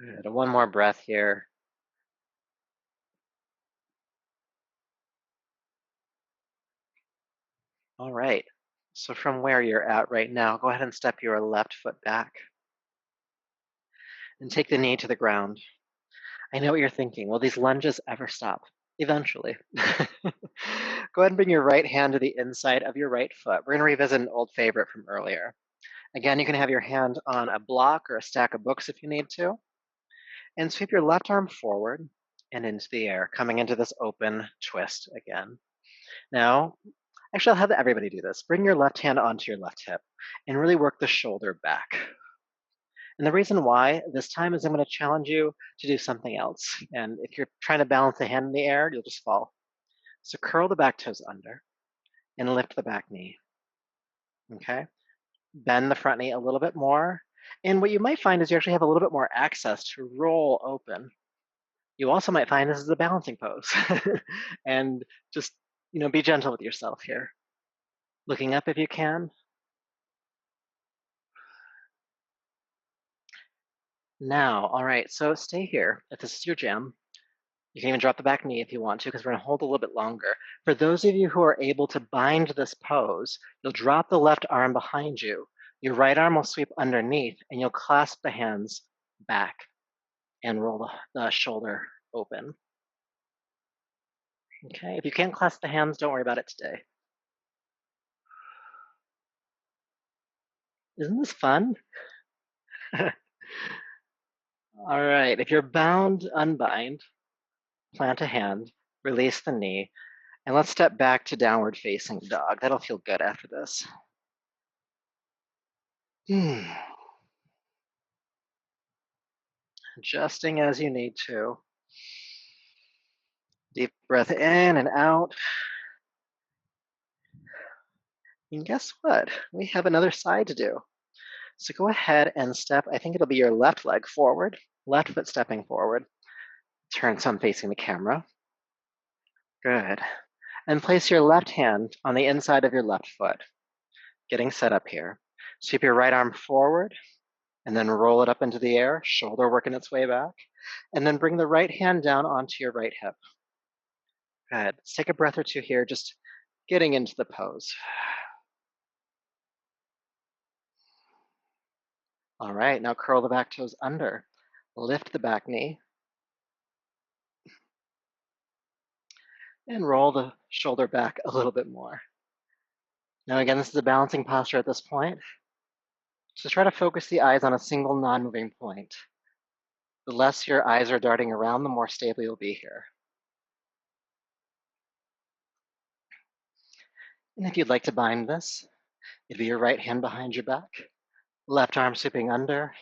Good. One more breath here. All right. So from where you're at right now, go ahead and step your left foot back and take the knee to the ground. I know what you're thinking. Will these lunges ever stop? Eventually. Go ahead and bring your right hand to the inside of your right foot. We're going to revisit an old favorite from earlier. Again, you can have your hand on a block or a stack of books if you need to. And sweep your left arm forward and into the air, coming into this open twist again. Now, actually, I'll have everybody do this. Bring your left hand onto your left hip and really work the shoulder back. And the reason why this time is I'm going to challenge you to do something else. And if you're trying to balance the hand in the air, you'll just fall. So curl the back toes under and lift the back knee. Okay? Bend the front knee a little bit more. And what you might find is you actually have a little bit more access to roll open. You also might find this is a balancing pose. And just, be gentle with yourself here. Looking up if you can. Now, all right, so stay here. If this is your jam, you can even drop the back knee if you want to, because we're gonna hold a little bit longer. For those of you who are able to bind this pose, you'll drop the left arm behind you. Your right arm will sweep underneath, and you'll clasp the hands back and roll the shoulder open. Okay, if you can't clasp the hands, don't worry about it today. Isn't this fun? All right, if you're bound, unbind, plant a hand, release the knee, and let's step back to downward facing dog. That'll feel good after this. Adjusting as you need to. Deep breath in and out. And guess what? We have another side to do. So go ahead and step, I think it'll be your left leg forward, left foot stepping forward. Turn some facing the camera. Good. And place your left hand on the inside of your left foot. Getting set up here. Sweep your right arm forward and then roll it up into the air, shoulder working its way back. And then bring the right hand down onto your right hip. Good. Let's take a breath or two here, just getting into the pose. All right, now curl the back toes under. Lift the back knee. And roll the shoulder back a little bit more. Now again, this is a balancing posture at this point. So try to focus the eyes on a single non-moving point. The less your eyes are darting around, the more stable you'll be here. And if you'd like to bind this, it'd be your right hand behind your back, left arm sweeping under.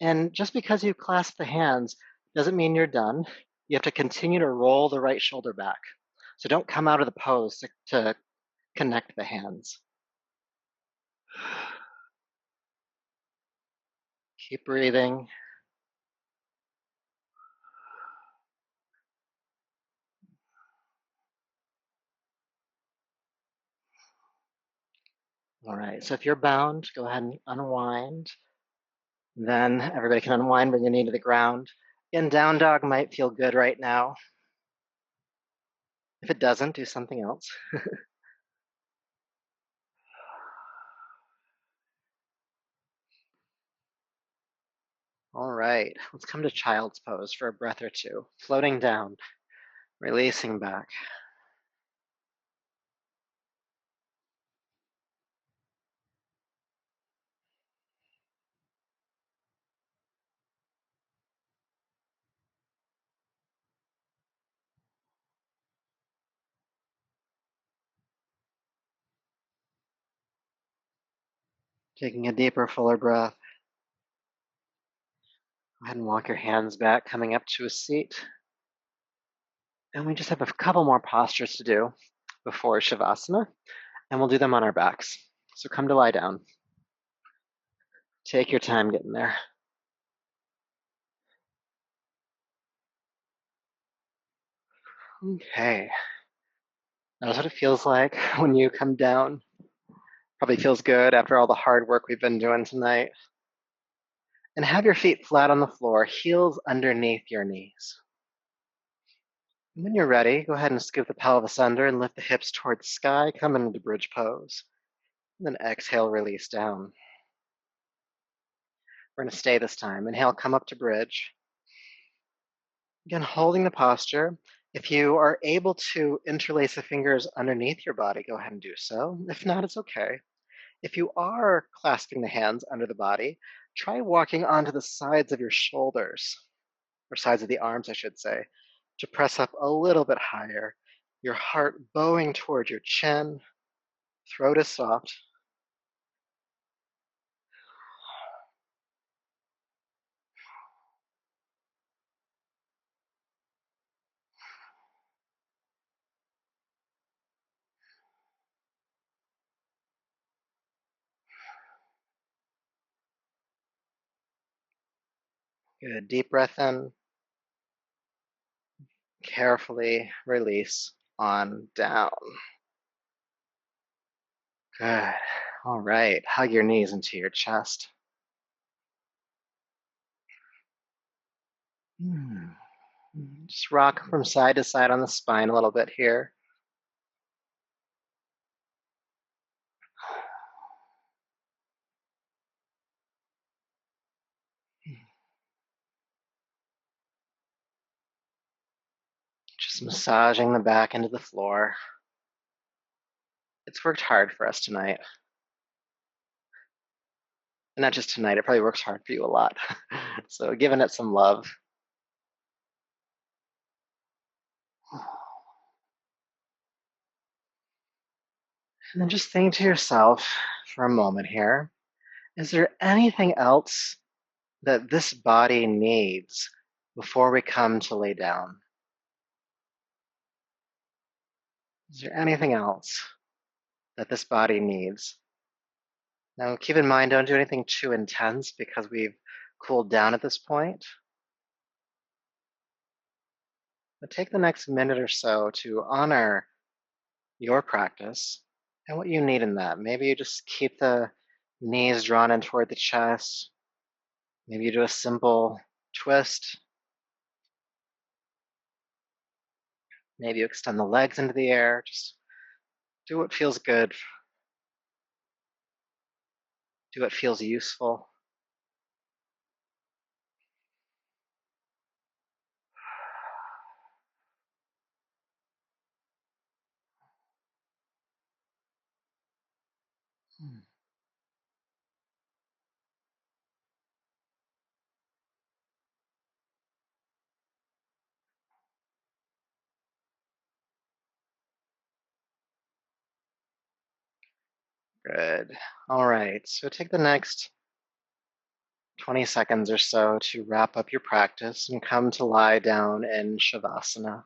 And just because you clasp the hands doesn't mean you're done. You have to continue to roll the right shoulder back. So don't come out of the pose to connect the hands. Keep breathing. All right, so if you're bound, go ahead and unwind. Then everybody can unwind, bring your knee to the ground. And down dog might feel good right now. If it doesn't, do something else. All right, let's come to child's pose for a breath or two. Floating down, releasing back. Taking a deeper, fuller breath. Go ahead and walk your hands back, coming up to a seat. And we just have a couple more postures to do before Shavasana, and we'll do them on our backs. So come to lie down. Take your time getting there. Okay. That's what it feels like when you come down. Probably feels good after all the hard work we've been doing tonight. And have your feet flat on the floor, heels underneath your knees. And when you're ready, go ahead and scoop the pelvis under and lift the hips towards the sky, come into bridge pose. And then exhale, release down. We're going to stay this time. Inhale, come up to bridge. Again, holding the posture. If you are able to interlace the fingers underneath your body, go ahead and do so. If not, it's okay. If you are clasping the hands under the body, try walking onto the sides of your shoulders, or sides of the arms, I should say, to press up a little bit higher. Your heart bowing toward your chin, throat is soft. Good, deep breath in, carefully release on down. Good. All right, hug your knees into your chest. Just rock from side to side on the spine a little bit here. Just massaging the back into the floor. It's worked hard for us tonight. And not just tonight, it probably works hard for you a lot. So giving it some love. And then just think to yourself for a moment here, is there anything else that this body needs before we come to lay down? Is there anything else that this body needs? Now, keep in mind, don't do anything too intense because we've cooled down at this point. But take the next minute or so to honor your practice and what you need in that. Maybe you just keep the knees drawn in toward the chest. Maybe you do a simple twist. Maybe you extend the legs into the air. Just do what feels good. Do what feels useful. Good. All right. So take the next 20 seconds or so to wrap up your practice and come to lie down in Shavasana.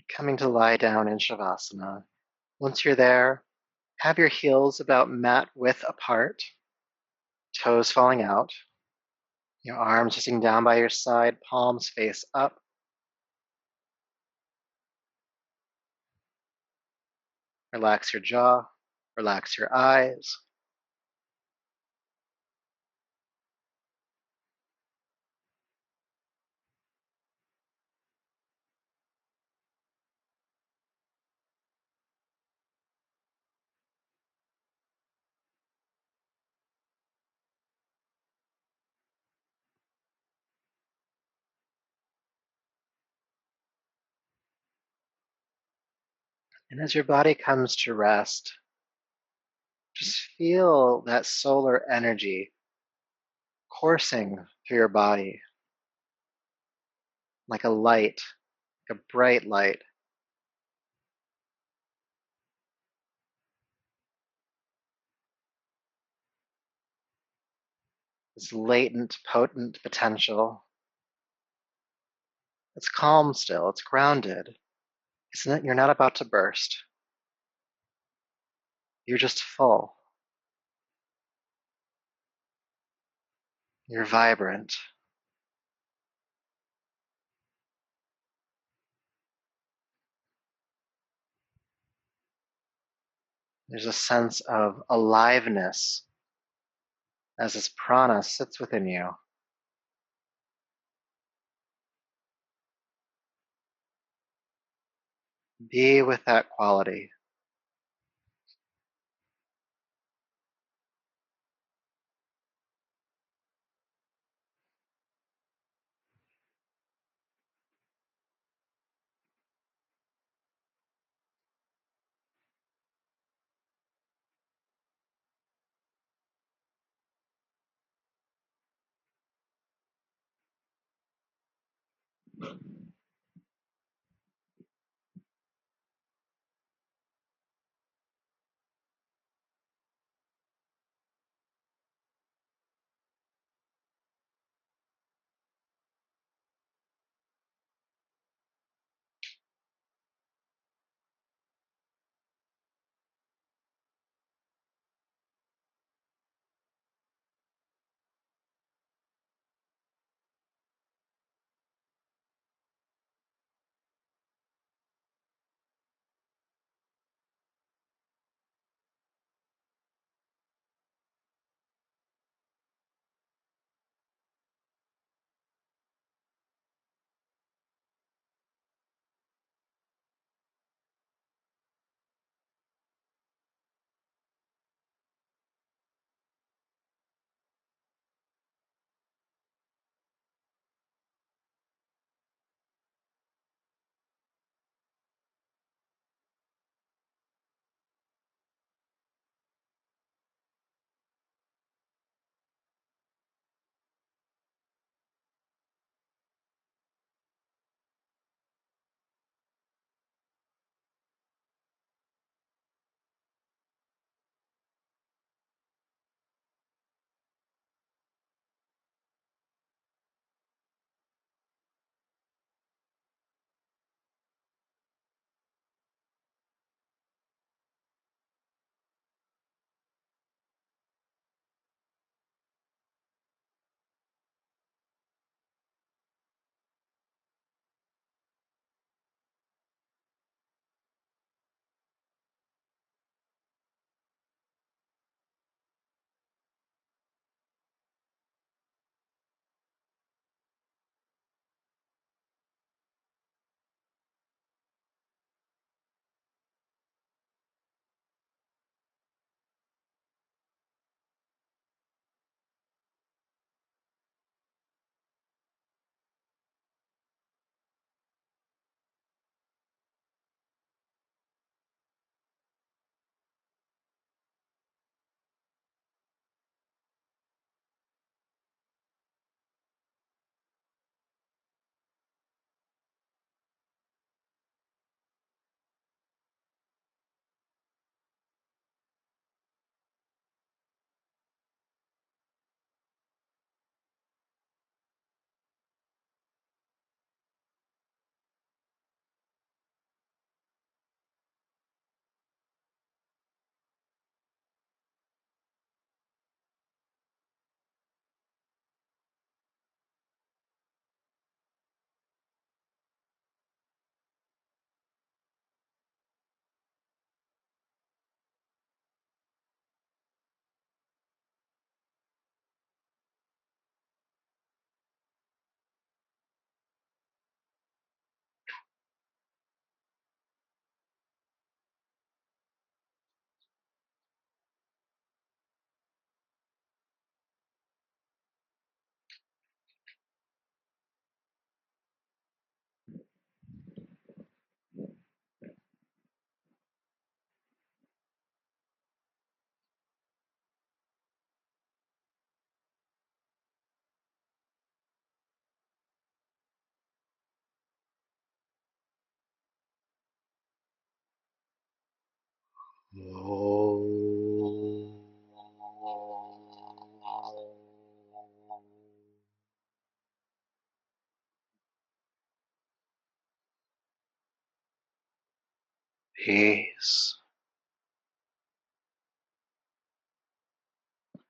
Coming to lie down in Shavasana. Once you're there, have your heels about mat width apart, toes falling out, your arms resting down by your side, palms face up. Relax your jaw, relax your eyes. And as your body comes to rest, just feel that solar energy coursing through your body like a light, like a bright light. This latent, potent potential. It's calm still, it's grounded. You're not about to burst. You're just full. You're vibrant. There's a sense of aliveness as this prana sits within you. Be with that quality. Peace,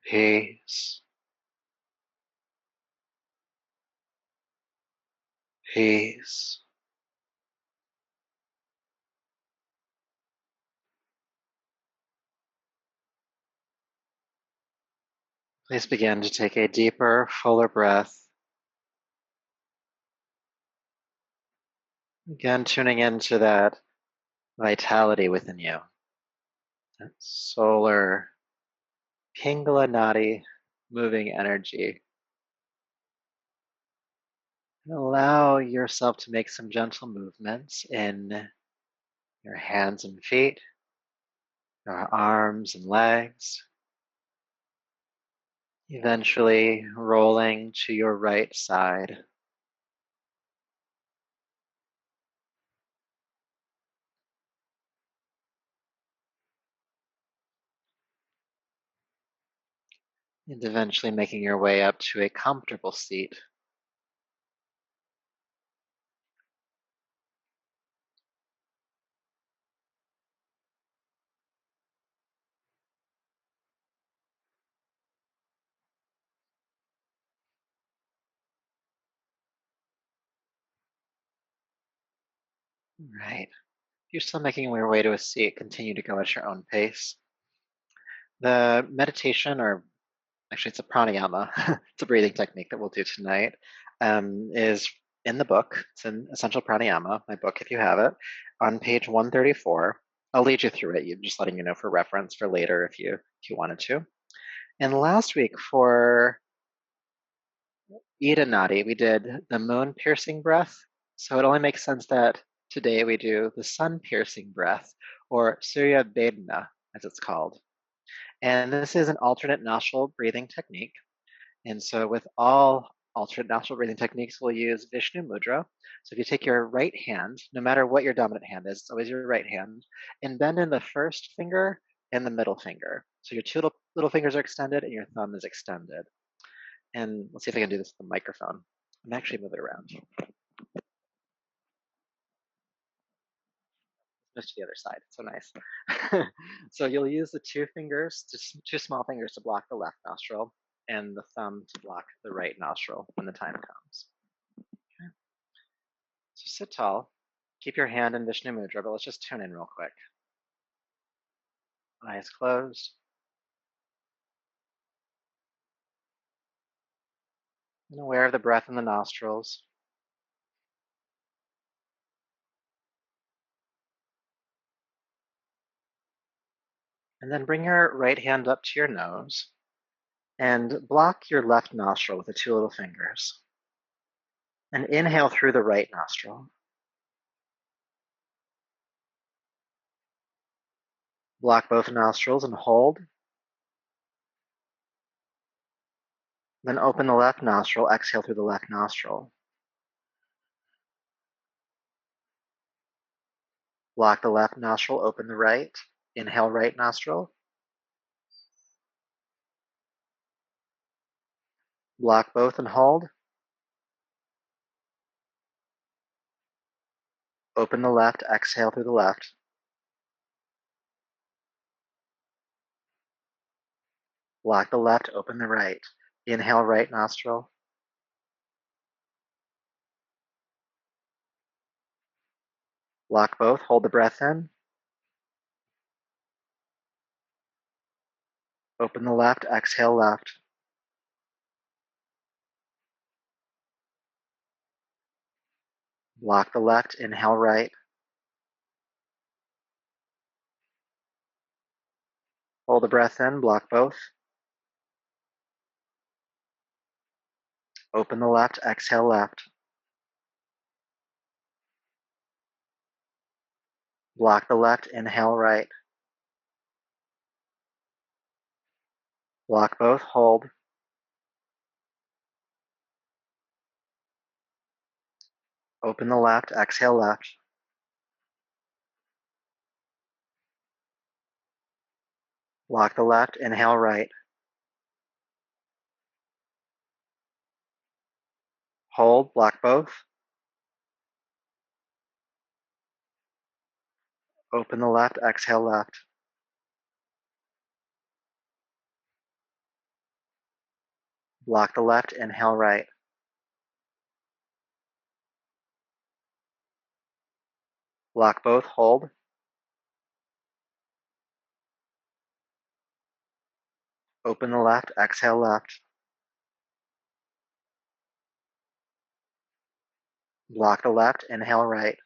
peace, peace. Please begin to take a deeper, fuller breath. Again, tuning into that vitality within you, that solar Pingala Nadi moving energy. And allow yourself to make some gentle movements in your hands and feet, your arms and legs, eventually rolling to your right side. And eventually making your way up to a comfortable seat. Right. If you're still making your way to a seat, continue to go at your own pace. The meditation, or actually it's a pranayama, it's a breathing technique that we'll do tonight, is in the book. It's in Essential Pranayama, my book, if you have it, on page 134. I'll lead you through it, just letting you know for reference for later if you wanted to. And last week for Ida Nadi, we did the moon piercing breath. So it only makes sense that today we do the sun piercing breath, or Surya Bedana, as it's called. And this is an alternate nostril breathing technique. And so with all alternate nostril breathing techniques, we'll use Vishnu Mudra. So if you take your right hand, no matter what your dominant hand is, it's always your right hand, and bend in the first finger and the middle finger. So your two little fingers are extended and your thumb is extended. And let's see if I can do this with the microphone. I'm actually moving it around. Just to the other side. So nice. So you'll use the two small fingers to block the left nostril and the thumb to block the right nostril when the time comes. Okay. So sit tall. Keep your hand in Vishnu Mudra, but let's just tune in real quick. Eyes closed. And aware of the breath in the nostrils. And then bring your right hand up to your nose and block your left nostril with the two little fingers. And inhale through the right nostril. Block both nostrils and hold. Then open the left nostril, exhale through the left nostril. Block the left nostril, open the right. Inhale right nostril. Block both and hold. Open the left, exhale through the left. Block the left, open the right. Inhale right nostril. Block both, hold the breath in. Open the left, exhale left. Block the left, inhale right. Hold the breath in, block both. Open the left, exhale left. Block the left, inhale right. Block both, hold. Open the left, exhale left. Block the left, inhale right. Hold, block both. Open the left, exhale left. Block the left, inhale right. Block both, hold. Open the left, exhale left. Block the left, inhale right.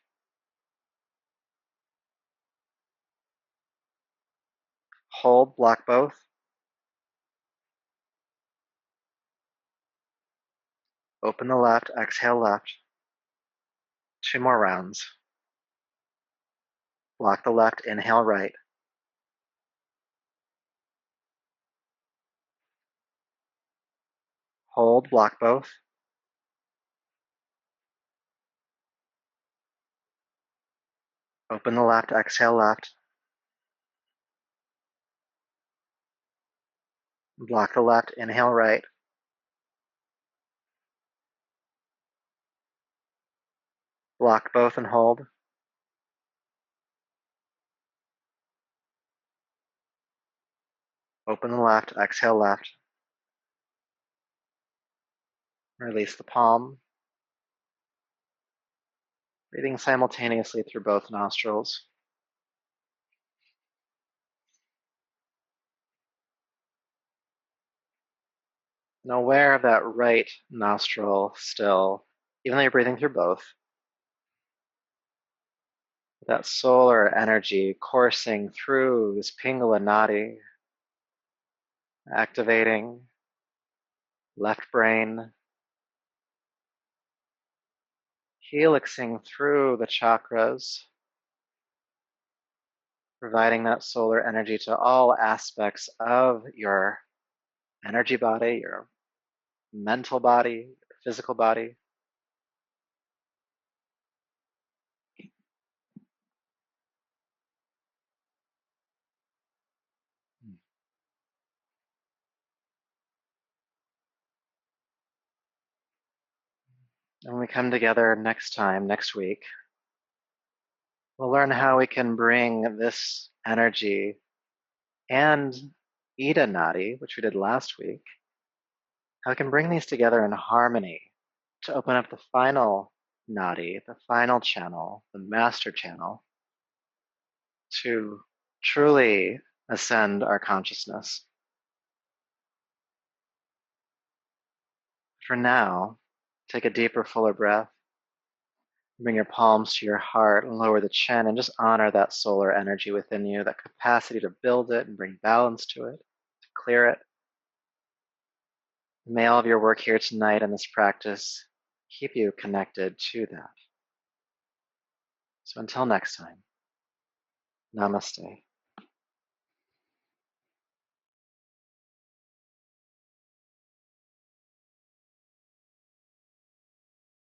Hold, block both. Open the left, exhale left. 2 more rounds. Block the left, inhale right. Hold, block both. Open the left, exhale left. Block the left, inhale right. Block both and hold. Open the left, exhale left. Release the palm. Breathing simultaneously through both nostrils. And aware of that right nostril still, even though you're breathing through both. That solar energy coursing through this Pingala Nadi, activating left brain, helixing through the chakras, providing that solar energy to all aspects of your energy body, your mental body, your physical body. And when we come together next time, next week, we'll learn how we can bring this energy and Ida Nadi, which we did last week, how we can bring these together in harmony to open up the final Nadi, the final channel, the master channel, to truly ascend our consciousness. For now, take a deeper, fuller breath. Bring your palms to your heart and lower the chin and just honor that solar energy within you, that capacity to build it and bring balance to it, to clear it. May all of your work here tonight in this practice keep you connected to that. So until next time, namaste.